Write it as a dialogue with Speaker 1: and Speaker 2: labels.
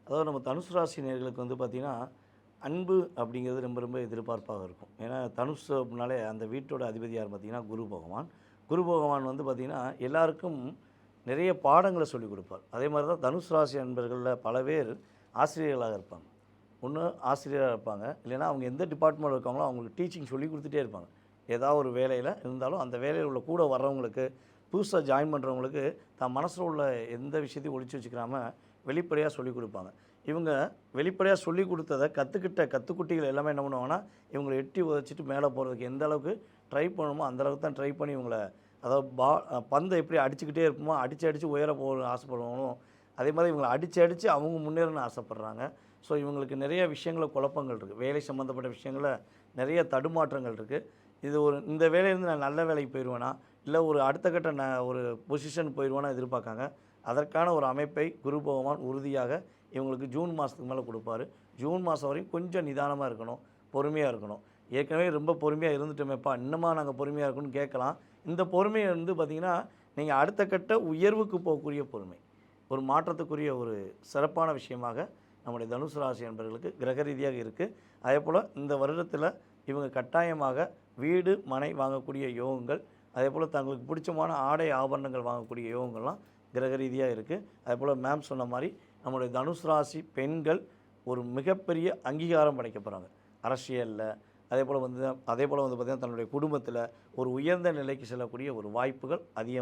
Speaker 1: அதாவது நம்ம தனுசு ராசி நேயர்களுக்கு வந்து பார்த்திங்கன்னா, அன்பு அப்படிங்கிறது ரொம்ப ரொம்ப எதிர்பார்ப்பாக இருக்கும். ஏன்னா தனுசு அப்படின்னாலே அந்த வீட்டோட அதிபதி யார் பார்த்தீங்கன்னா, குரு பகவான். குரு பகவான் வந்து பார்த்திங்கன்னா, எல்லாருக்கும் நிறைய பாடங்கள சொல்லிக் கொடுப்பார். அதே மாரி தான் தனுசு ராசி அன்பர்களில் பல பேர் ஆசிரியர்களாக இருப்பாங்க. ஒண்ணு ஆசிரியரா இருப்பாங்க. இல்லைன்னா அவங்க எந்த டிபார்ட்மெண்ட்ல இருக்காங்களோ அவங்களுக்கு டீச்சிங் சொல்லிக் குடுத்துட்டே இருப்பாங்க. ஏதாவது ஒரு வேலையில இருந்தாலும் அந்த வேலையில உள்ள கூட வர்றவங்களுக்கு, புதுசா ஜாயின் பண்ணுறவங்களுக்கு தான் மனசுல உள்ள எந்த விஷயத்தையும் ஒளிச்சு வச்சுக்கிறாம வெளிப்படையா சொல்லிக் குடுப்பாங்க. இவங்க வெளிப்படையா சொல்லிக் குடுத்தத கத்துக்கிட்ட கத்துக்குட்டிகள் எல்லாமே என்ன பண்ணுவாங்கன்னா, இவங்கள எட்டி உதைச்சிட்டு மேலே போறதுக்கு எந்த அளவுக்கு ட்ரை பண்ணணுமோ, அந்த அளவுக்கு தான் ட்ரை பண்ணி இவங்கள அதாவது பந்த எப்படி அடிச்சுக்கிட்டே இருப்போமோ, அடிச்சு அடிச்சு உயர போகணும்னு ஆசைப்படுவாங்களோ, அதே மாரி இவங்கள அடிச்சு அடிச்சு அவங்க முன்னேறணும்னு ஆசைப்படுறாங்க. ஸோ இவங்களுக்கு நிறைய விஷயங்கள்ல குழப்பங்கள் இருக்குது. வேலை சம்மந்தப்பட்ட விஷயங்கள்ல நிறைய தடுமாற்றங்கள் இருக்குது. இது ஒரு இந்த வேலையிலேருந்து நான் நல்ல வேலைக்கு போயிடுவேனா, இல்லை ஒரு அடுத்த கட்ட ஒரு பொசிஷன் போயிடுவேனா எதிர்பார்க்காங்க. அதற்கான ஒரு அமைப்பை குரு பகவான் உறுதியாக இவங்களுக்கு ஜூன் மாதத்துக்கு மேலே கொடுப்பாரு. ஜூன் மாதம் வரையும் கொஞ்சம் நிதானமா இருக்கணும், பொறுமையா இருக்கணும். ஏற்கனவே ரொம்ப பொறுமையா இருந்துட்டோமேப்பா, இன்னுமா நாங்க பொறுமையா இருக்கணும்னு கேட்கலாம். இந்த பொறுமை வந்து பார்த்தீங்கன்னா, நீங்க அடுத்த கட்ட உயர்வுக்கு போகக்கூடிய பொறுமை. ஒரு மாற்றத்துக்குரிய ஒரு சிறப்பான விஷயமாக நம்முடைய தனுசு ராசி அன்பர்களுக்கு கிரக ரீதியாக இருக்குது. அதேபோல் இந்த வருடத்தில் இவங்க கட்டாயமாக வீடு, மனை வாங்கக்கூடிய யோகங்கள், அதேபோல் தங்களுக்கு பிடிச்சமான ஆடை, ஆபரணங்கள் வாங்கக்கூடிய யோகங்கள்லாம் கிரக ரீதியாக இருக்குது. அதேபோல் மேம் சொன்ன மாரி நம்முடைய தனுசு ராசி பெண்கள் ஒரு மிகப்பெரிய அங்கீகாரம் படைக்க போகிறாங்க. அரசியல்ல, அதேபோல் வந்து பார்த்தீங்கன்னா, தன்னுடைய குடும்பத்தில ஒரு உயர்ந்த நிலைக்கு செல்லக்கூடிய ஒரு வாய்ப்புகள் அதிகம்.